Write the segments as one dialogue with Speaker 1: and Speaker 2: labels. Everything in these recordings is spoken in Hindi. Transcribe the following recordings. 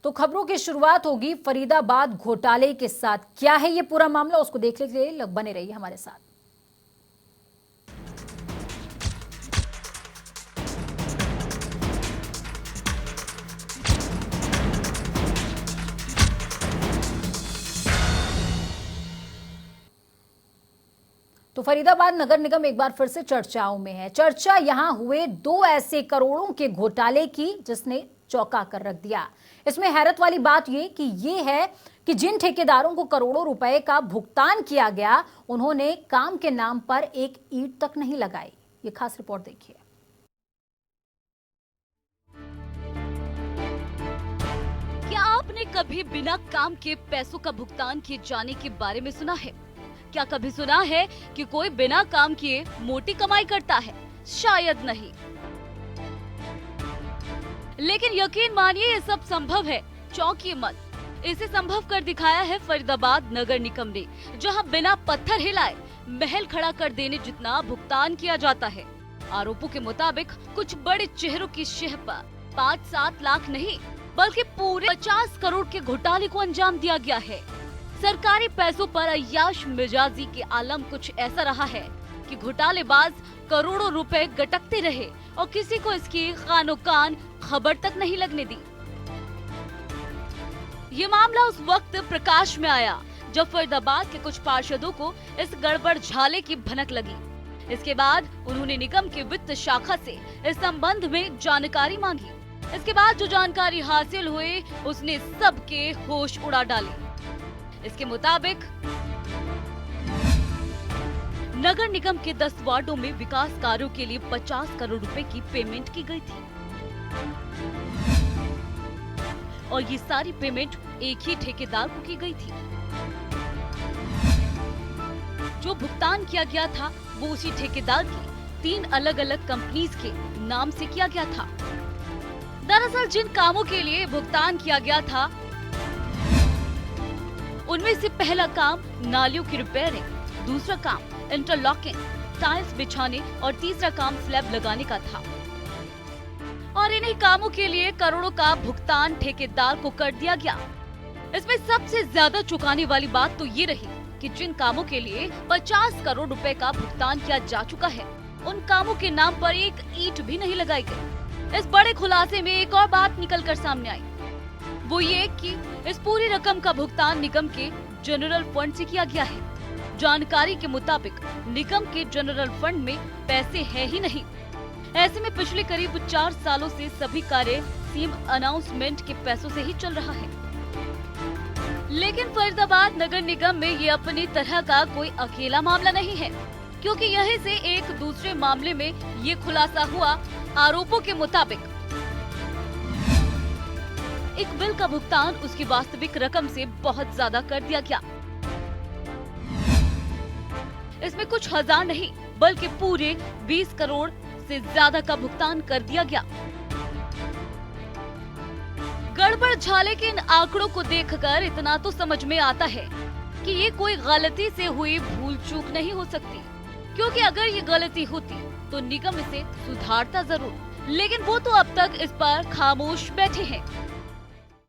Speaker 1: तो खबरों की शुरुआत होगी फरीदाबाद घोटाले के साथ। क्या है ये पूरा मामला, उसको देखने के लिए बने रहिए हमारे साथ। तो फरीदाबाद नगर निगम एक बार फिर से चर्चाओं में है। चर्चा यहां हुए दो ऐसे करोड़ों के घोटाले की जिसने चौंका कर रख दिया। इसमें हैरत वाली बात ये है कि जिन ठेकेदारों को करोड़ों रुपए का भुगतान किया गया, उन्होंने काम के नाम पर एक ईंट तक नहीं लगाई। ये खास रिपोर्ट देखिए।
Speaker 2: क्या आपने कभी बिना काम के पैसों का भुगतान किए जाने के बारे में सुना है? क्या कभी सुना है कि कोई बिना काम किए मोटी कमाई करता है? शायद नहीं। लेकिन यकीन मानिए ये सब संभव है, चौंकिए मत। इसे संभव कर दिखाया है फरीदाबाद नगर निगम ने, जहां बिना पत्थर हिलाए महल खड़ा कर देने जितना भुगतान किया जाता है। आरोपों के मुताबिक कुछ बड़े चेहरों की शह पर 5-7 लाख नहीं बल्कि पूरे 50 करोड़ के घोटाले को अंजाम दिया गया है। सरकारी पैसों पर अय्याश मिजाजी के आलम कुछ ऐसा रहा है कि घोटालेबाज करोड़ों रुपए गटकते रहे और किसी को इसकी खानो कान खबर तक नहीं लगने दी। ये मामला उस वक्त प्रकाश में आया जब फरीदाबाद के कुछ पार्षदों को इस गड़बड़ झाले की भनक लगी। इसके बाद उन्होंने निगम की वित्त शाखा से इस संबंध में जानकारी मांगी। इसके बाद जो जानकारी हासिल हुई उसने सबके होश उड़ा डाले। इसके मुताबिक नगर निगम के 10 वार्डों में विकास कार्यों के लिए 50 करोड़ रुपए की पेमेंट की गई थी और ये सारी पेमेंट एक ही ठेकेदार को की गई थी। जो भुगतान किया गया था वो उसी ठेकेदार की 3 अलग अलग कंपनीज के नाम से किया गया था। दरअसल जिन कामों के लिए भुगतान किया गया था उनमें से पहला काम नालियों की रिपेयरिंग, दूसरा काम इंटरलॉकिंग, टाइल्स बिछाने और तीसरा काम स्लैब लगाने का था। और इन्हीं कामों के लिए करोड़ों का भुगतान ठेकेदार को कर दिया गया। इसमें सबसे ज्यादा चौंकाने वाली बात तो ये रही कि जिन कामों के लिए 50 करोड़ रुपए का भुगतान किया जा चुका है, उन कामों के नाम पर एक ईंट भी नहीं लगाई गई। इस बड़े खुलासे में एक और बात निकल कर सामने आई, वो ये कि इस पूरी रकम का भुगतान निगम के जनरल फंड से किया गया है। जानकारी के मुताबिक निगम के जनरल फंड में पैसे है ही नहीं। ऐसे में पिछले करीब 4 सालों से सभी कार्य सीएम अनाउंसमेंट के पैसों से ही चल रहा है। लेकिन फरीदाबाद नगर निगम में ये अपनी तरह का कोई अकेला मामला नहीं है, क्योंकि यहीं से एक दूसरे मामले में ये खुलासा हुआ। आरोपों के मुताबिक एक बिल का भुगतान उसकी वास्तविक रकम से बहुत ज्यादा कर दिया गया। इसमें कुछ हजार नहीं बल्कि पूरे 20 करोड़ से ज्यादा का भुगतान कर दिया गया। गड़बड़ झाले के इन आंकड़ों को देखकर इतना तो समझ में आता है कि ये कोई गलती से हुई भूल चूक नहीं हो सकती, क्योंकि अगर ये गलती होती तो निगम इसे सुधारता जरूर, लेकिन वो तो अब तक इस पर खामोश बैठे हैं।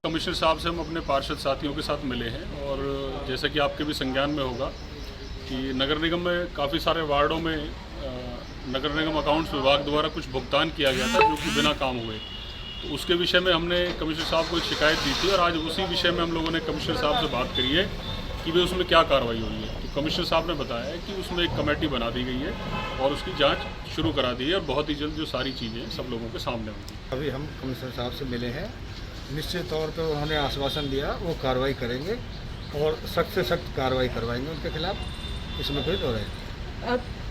Speaker 3: कमिश्नर साहब से हम अपने पार्षद साथियों के साथ मिले हैं और जैसा कि आपके भी संज्ञान में होगा कि नगर निगम में काफ़ी सारे वार्डों में नगर निगम अकाउंट्स विभाग द्वारा कुछ भुगतान किया गया था जो कि बिना काम हुए। तो उसके विषय में हमने कमिश्नर साहब को एक शिकायत दी थी और आज उसी विषय में हम लोगों ने कमिश्नर साहब से बात करी है कि भाई उसमें क्या कार्रवाई हुई है। तो कमिश्नर साहब ने बताया है कि उसमें एक कमेटी बना दी गई है और उसकी जाँच शुरू करा दी है और बहुत ही जल्द जो सारी चीज़ें सब लोगों के सामने होंगी।
Speaker 4: अभी हम कमिश्नर साहब से मिले हैं, निश्चित तौर पर उन्होंने आश्वासन दिया वो कार्रवाई करेंगे और सख्त से सख्त कार्रवाई करवाएंगे उनके खिलाफ, इसमें कोई दो रहे।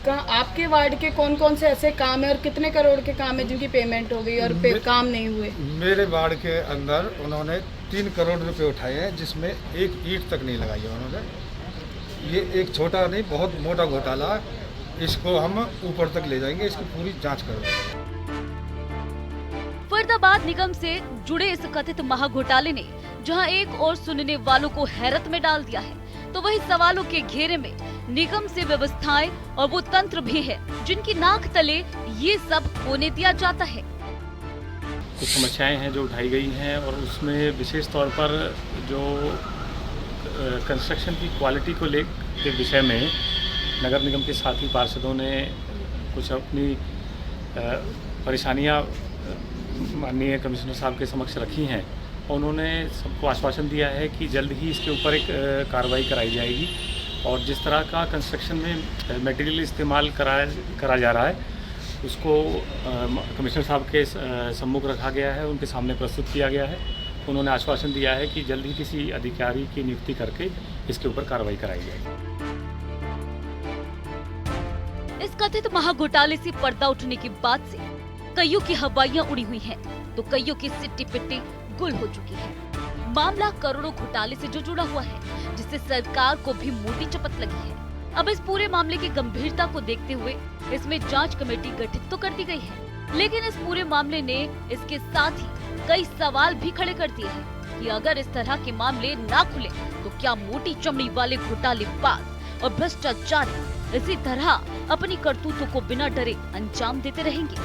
Speaker 5: आपके वार्ड के कौन कौन से ऐसे काम है और कितने करोड़ के काम है जिनकी पेमेंट हो गई और काम नहीं हुए?
Speaker 4: मेरे वार्ड के अंदर उन्होंने 3 करोड़ रुपए उठाए हैं जिसमें एक ईंट तक नहीं लगाई है उन्होंने। ये एक छोटा नहीं बहुत मोटा घोटाला, इसको हम ऊपर तक ले जाएंगे, इसकी पूरी जाँच करवाएंगे।
Speaker 2: फरीदाबाद निगम से जुड़े इस कथित महाघोटाले ने जहां एक और सुनने वालों को हैरत में डाल दिया है, तो वही सवालों के घेरे में निगम से व्यवस्थाएं और वो तंत्र भी है जिनकी नाक तले ये सब होने दिया जाता है।
Speaker 6: कुछ समस्याएं हैं जो उठाई गई हैं, और उसमें विशेष तौर पर जो कंस्ट्रक्शन की क्वालिटी को के विषय में नगर निगम के साथी पार्षदों ने कुछ अपनी परेशानियां माननीय कमिश्नर साहब के समक्ष रखी हैं। उन्होंने सबको आश्वासन दिया है कि जल्द ही इसके ऊपर एक कार्रवाई कराई जाएगी, और जिस तरह का कंस्ट्रक्शन में मटेरियल इस्तेमाल करा जा रहा है उसको कमिश्नर साहब के सम्मुख रखा गया है, उनके सामने प्रस्तुत किया गया है। उन्होंने आश्वासन दिया है कि जल्द ही किसी अधिकारी की नियुक्ति करके इसके ऊपर कार्रवाई कराई जाएगी।
Speaker 2: इस कथित महाघोटाले से पर्दा उठने के बाद से कईयों की हवाइयां उड़ी हुई हैं, तो कईयों की सिट्टी पिट्टी गुल हो चुकी है। मामला करोड़ों घोटाले से जो जुड़ा हुआ है, जिससे सरकार को भी मोटी चपत लगी है। अब इस पूरे मामले की गंभीरता को देखते हुए इसमें जांच कमेटी गठित तो कर दी गई है, लेकिन इस पूरे मामले ने इसके साथ ही कई सवाल भी खड़े कर दिए हैं कि अगर इस तरह के मामले ना खुले तो क्या मोटी चमड़ी वाले घोटालेबाज और भ्रष्टाचारी इसी तरह अपनी करतूतों को बिना डरे अंजाम देते रहेंगे।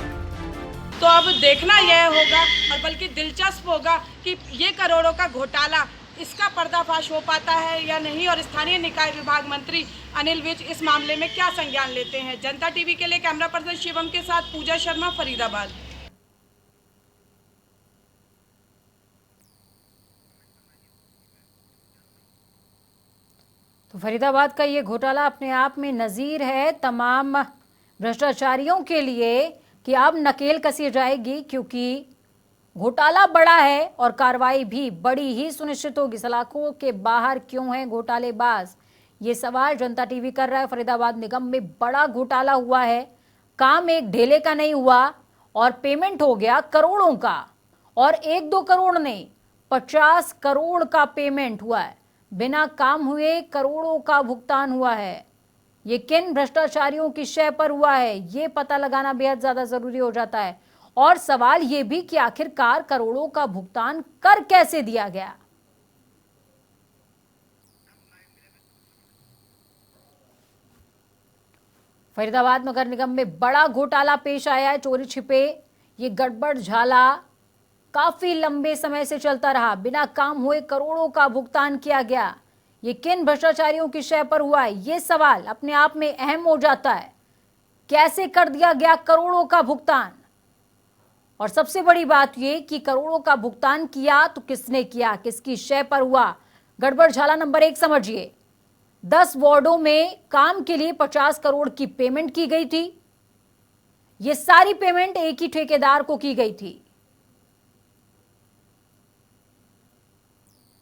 Speaker 7: तो अब देखना यह होगा और बल्कि दिलचस्प होगा कि ये करोड़ों का घोटाला, इसका पर्दाफाश हो पाता है या नहीं, और स्थानीय निकाय विभाग मंत्री अनिल विज इस मामले में क्या संज्ञान लेते हैं। जनता टीवी के लिए कैमरा पर्सन शिवम के साथ पूजा शर्मा, फरीदाबाद।
Speaker 1: तो फरीदाबाद का ये घोटाला अपने आप में नज़ीर है तमाम भ्रष्टाचारियों के लिए कि अब नकेल कसी जाएगी, क्योंकि घोटाला बड़ा है और कार्रवाई भी बड़ी ही सुनिश्चित होगी। सलाखों के बाहर क्यों है घोटालेबाज, ये सवाल जनता टीवी कर रहा है। फरीदाबाद निगम में बड़ा घोटाला हुआ है, काम एक ढेले का नहीं हुआ और पेमेंट हो गया करोड़ों का, और 1-2 करोड़ नहीं 50 करोड़ का पेमेंट हुआ है। बिना काम हुए करोड़ों का भुगतान हुआ है। ये किन भ्रष्टाचारियों की शय पर हुआ है, ये पता लगाना बेहद ज्यादा जरूरी हो जाता है। और सवाल ये भी कि आखिरकार करोड़ों का भुगतान कर कैसे दिया गया। फरीदाबाद नगर निगम में बड़ा घोटाला पेश आया है। चोरी छिपे ये गड़बड़ झाला काफी लंबे समय से चलता रहा, बिना काम हुए करोड़ों का भुगतान किया गया। ये किन भ्रष्टाचारियों की शय पर हुआ है, ये सवाल अपने आप में अहम हो जाता है। कैसे कर दिया गया करोड़ों का भुगतान, और सबसे बड़ी बात ये कि करोड़ों का भुगतान किया तो किसने किया, किसकी शय पर हुआ। गड़बड़ झाला नंबर 1 समझिए, 10 वार्डों में काम के लिए 50 करोड़ की पेमेंट की गई थी। ये सारी पेमेंट एक ही ठेकेदार को की गई थी।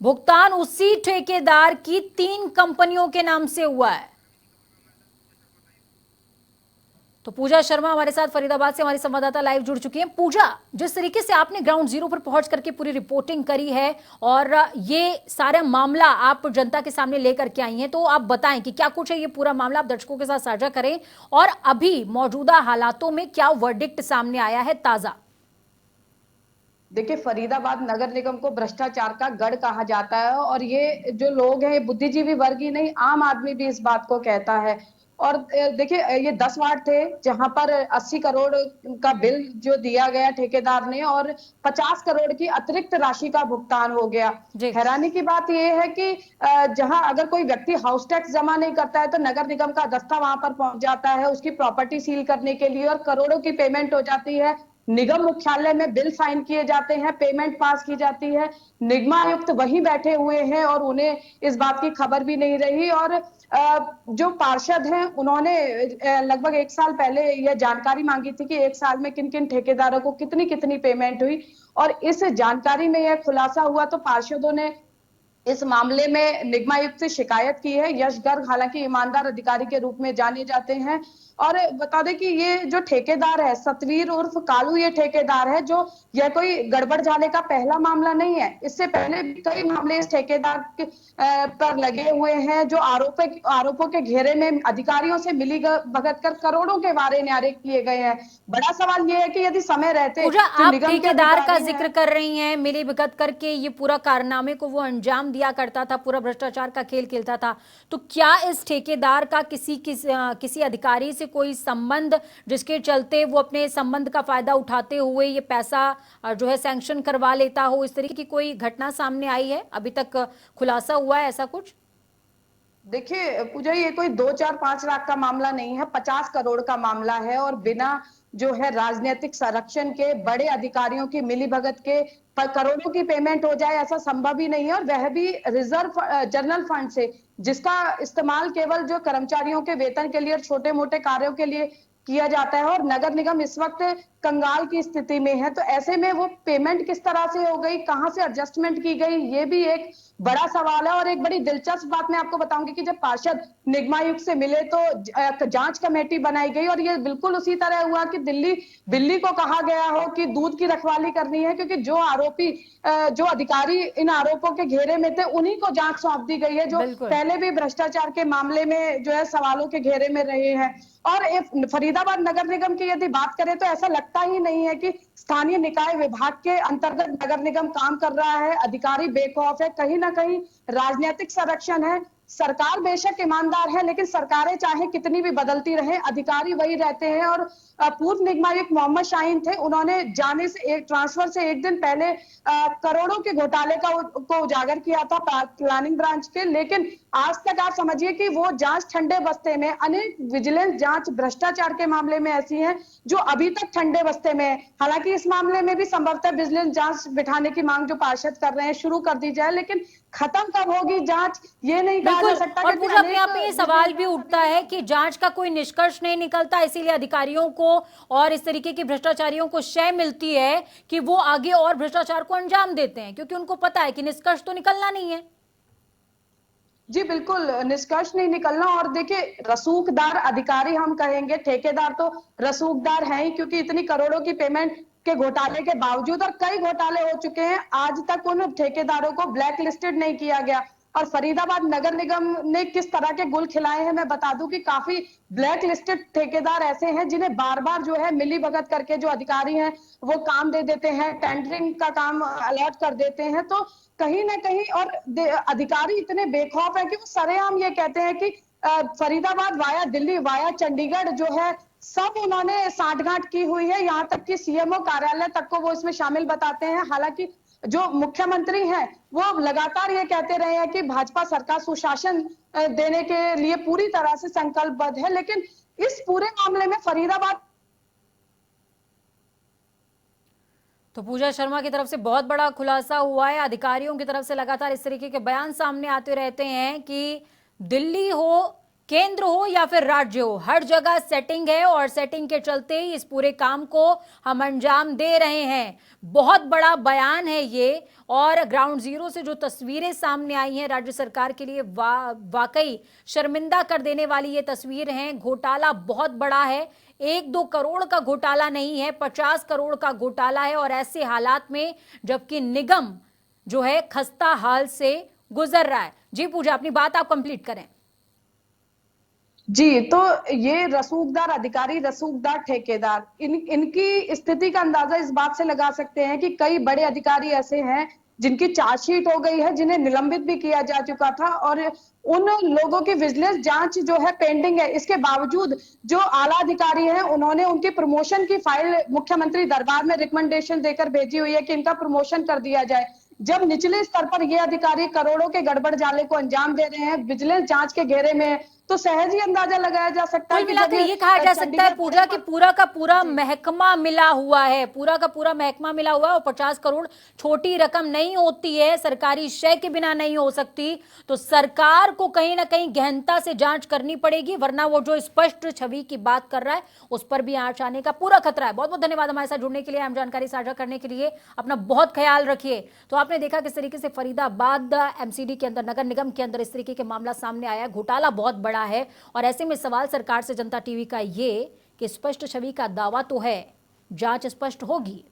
Speaker 1: भुगतान उसी ठेकेदार की 3 कंपनियों के नाम से हुआ है। तो पूजा शर्मा हमारे साथ फरीदाबाद से हमारी संवाददाता लाइव जुड़ चुकी हैं। पूजा, जिस तरीके से आपने ग्राउंड जीरो पर पहुंच करके पूरी रिपोर्टिंग करी है और ये सारा मामला आप जनता के सामने लेकर के आई हैं, तो आप बताएं कि क्या कुछ है ये पूरा मामला, आप दर्शकों के साथ साझा करें, और अभी मौजूदा हालातों में क्या वर्डिक्ट सामने आया है ताजा।
Speaker 5: देखिए, फरीदाबाद नगर निगम को भ्रष्टाचार का गढ़ कहा जाता है, और ये जो लोग हैं बुद्धिजीवी वर्ग ही नहीं, आम आदमी भी इस बात को कहता है। और देखिए, ये 10 वार्ड थे जहां पर 80 करोड़ का बिल जो दिया गया ठेकेदार ने, और 50 करोड़ की अतिरिक्त राशि का भुगतान हो गया। हैरानी की बात यह है कि जहां अगर कोई व्यक्ति हाउस टैक्स जमा नहीं करता है तो नगर निगम का दस्ता वहां पर पहुंच जाता है उसकी प्रॉपर्टी सील करने के लिए, और करोड़ों की पेमेंट हो जाती है। निगम मुख्यालय में बिल साइन किए जाते हैं, पेमेंट पास की जाती है, निगमायुक्त वहीं बैठे हुए हैं और उन्हें इस बात की खबर भी नहीं रही। और जो पार्षद हैं उन्होंने लगभग 1 साल पहले यह जानकारी मांगी थी कि 1 साल में किन किन ठेकेदारों को कितनी कितनी पेमेंट हुई, और इस जानकारी में यह खुलासा हुआ तो पार्षदों ने इस मामले में निगमायुक्त से शिकायत की है। यश गर्ग हालांकि ईमानदार अधिकारी के रूप में जाने जाते हैं, और बता दें कि ये जो ठेकेदार है सतवीर उर्फ कालू, ये ठेकेदार है जो यह कोई गड़बड़ झाले का पहला मामला नहीं है। इससे पहले भी कई मामले इस ठेकेदार पर लगे हुए हैं जो आरोपों के घेरे में अधिकारियों से मिली भगत कर करोड़ों के वारे न्यारे किए गए हैं। बड़ा सवाल ये है कि यदि समय रहते
Speaker 1: आप ठेकेदार का जिक्र कर रही हैं, मिली भगत करके ये पूरा कारनामे को वो अंजाम अंजाम दिया करता था, पूरा भ्रष्टाचार का खेल खेलता था। तो क्या इस ठेकेदार का किसी अधिकारी से कोई संबंध, जिसके चलते वो अपने संबंध का फायदा उठाते हुए ये पैसा जो है सैंक्शन करवा लेता हो? इस तरीके की कोई घटना सामने आई है? अभी तक खुलासा हुआ है ऐसा कुछ?
Speaker 5: देखिए पूजा, ये कोई 2-4-5 लाख का मामला नहीं है, 50 करोड़ का मामला है। और बिना जो है राजनीतिक संरक्षण के, बड़े अधिकारियों की मिलीभगत के करोड़ों की पेमेंट हो जाए, ऐसा संभव ही नहीं है। और वह भी रिजर्व जनरल फंड से, जिसका इस्तेमाल केवल जो कर्मचारियों के वेतन के लिए और छोटे मोटे कार्यों के लिए किया जाता है। और नगर निगम इस वक्त कंगाल की स्थिति में है, तो ऐसे में वो पेमेंट किस तरह से हो गई, कहां से एडजस्टमेंट की गई, ये भी एक बड़ा सवाल है। और एक बड़ी दिलचस्प बात मैं आपको बताऊंगी कि जब पार्षद निगमायुक्त से मिले तो जांच कमेटी बनाई गई, और ये बिल्कुल उसी तरह हुआ कि दिल्ली को कहा गया हो कि दूध की रखवाली करनी है, क्योंकि जो आरोपी जो अधिकारी इन आरोपों के घेरे में थे, उन्हीं को जांच सौंप दी गई है, जो पहले भी भ्रष्टाचार के मामले में जो है सवालों के घेरे में रहे हैं। और फरीदाबाद नगर निगम की यदि बात करें तो ऐसा लगता ही नहीं है कि स्थानीय निकाय विभाग के अंतर्गत नगर निगम काम कर रहा है। अधिकारी बेखौफ है, कहीं ना कहीं राजनीतिक संरक्षण है। सरकार बेशक ईमानदार है, लेकिन सरकारें चाहे कितनी भी बदलती रहे, अधिकारी वही रहते हैं। और पूर्व निगमायुक्त मोहम्मद शाहीन थे, उन्होंने जाने से एक ट्रांसफर से एक दिन पहले करोड़ों के घोटाले को उजागर किया था प्लानिंग ब्रांच के। लेकिन आज तक आप समझिए कि वो जांच ठंडे बस्ते में, अनेक विजिलेंस जांच भ्रष्टाचार के मामले में ऐसी हैं जो अभी तक ठंडे बस्ते में है। हालांकि इस मामले में भी संभवतः विजिलेंस जांच बिठाने की मांग जो पार्षद कर रहे हैं शुरू कर दी जाए, लेकिन खत्म कब होगी जांच ये नहीं कहा जा सकता।
Speaker 1: और मुझे अपने आप में ये सवाल भी उठता है कि जांच का कोई निष्कर्ष नहीं निकलता, इसीलिए अधिकारियों को और इस तरीके के भ्रष्टाचारियों को शय मिलती है कि वो आगे और भ्रष्टाचार को अंजाम देते हैं, क्योंकि उनको पता है कि निष्कर्ष तो निकलना नहीं है।
Speaker 5: जी बिल्कुल, निष्कर्ष नहीं निकलना। और देखिए, रसूखदार अधिकारी हम कहेंगे, ठेकेदार तो रसूखदार है ही, क्योंकि इतनी करोड़ों की पेमेंट के घोटाले के बावजूद, और कई घोटाले हो चुके हैं, आज तक उन ठेकेदारों को ब्लैक लिस्टेड नहीं किया गया। और फरीदाबाद नगर निगम ने किस तरह के गुल खिलाए हैं मैं बता दूं कि काफी ब्लैक लिस्टेड ठेकेदार ऐसे हैं जिन्हें बार बार जो है मिली भगत करके जो अधिकारी हैं वो काम दे देते हैं, टेंडरिंग का काम अलॉट कर देते हैं। तो कहीं ना कहीं और अधिकारी इतने बेखौफ है कि वो सरेआम ये कहते हैं कि फरीदाबाद वाया दिल्ली वाया चंडीगढ़ जो है सब उन्होंने सांठगांठ की हुई है, यहाँ तक कि सीएमओ कार्यालय तक को वो इसमें शामिल बताते हैं। हालांकि जो मुख्यमंत्री हैं वो लगातार ये कहते रहे हैं कि भाजपा सरकार सुशासन देने के लिए पूरी तरह से संकल्पबद्ध है, लेकिन इस पूरे मामले में फरीदाबाद।
Speaker 1: तो पूजा शर्मा की तरफ से बहुत बड़ा खुलासा हुआ है। अधिकारियों की तरफ से लगातार इस तरीके के बयान सामने आते रहते हैं कि दिल्ली हो, केंद्र हो या फिर राज्य हो, हर जगह सेटिंग है और सेटिंग के चलते ही इस पूरे काम को हम अंजाम दे रहे हैं। बहुत बड़ा बयान है ये, और ग्राउंड जीरो से जो तस्वीरें सामने आई हैं राज्य सरकार के लिए वाकई शर्मिंदा कर देने वाली ये तस्वीर हैं। घोटाला बहुत बड़ा है, 1-2 करोड़ का घोटाला नहीं है, 50 करोड़ का घोटाला है, और ऐसे हालात में जबकि निगम जो है खस्ता हाल से गुजर रहा है। जी पूजा, अपनी बात आप कंप्लीट करें।
Speaker 5: जी, तो ये रसूखदार अधिकारी, रसूखदार ठेकेदार, इनकी स्थिति का अंदाजा इस बात से लगा सकते हैं कि कई बड़े अधिकारी ऐसे हैं जिनकी चार्जशीट हो गई है, जिन्हें निलंबित भी किया जा चुका था, और उन लोगों की विजिलेंस जांच जो है पेंडिंग है। इसके बावजूद जो आला अधिकारी हैं उन्होंने उनकी प्रमोशन की फाइल मुख्यमंत्री दरबार में रिकमेंडेशन देकर भेजी हुई है कि इनका प्रमोशन कर दिया जाए। जब निचले स्तर पर ये अधिकारी करोड़ों के गड़बड़ जाले को अंजाम दे रहे हैं, विजिलेंस जांच के घेरे में, तो सहज ही अंदाजा लगाया जा सकता है।
Speaker 1: कुल मिलाकर ये कहा जा सकता है पूजा कि पूरा का पूरा महकमा मिला हुआ है, पूरा का पूरा महकमा मिला हुआ है, और 50 करोड़ छोटी रकम नहीं होती है, सरकारी शय के बिना नहीं हो सकती। तो सरकार को कहीं ना कहीं गहनता से जांच करनी पड़ेगी, वरना वो जो स्पष्ट छवि की बात कर रहा है उस पर भी आंच आने का पूरा खतरा है। बहुत बहुत धन्यवाद हमारे साथ जुड़ने के लिए, अहम जानकारी साझा करने के लिए। अपना बहुत ख्याल रखिए। तो आपने देखा किस तरीके से फरीदाबाद एमसीडी के अंदर, नगर निगम के अंदर इस तरीके के मामला सामने आया। घोटाला बहुत बड़ा है, और ऐसे में सवाल सरकार से जनता टीवी का ये कि स्पष्ट छवि का दावा तो है, जांच स्पष्ट होगी।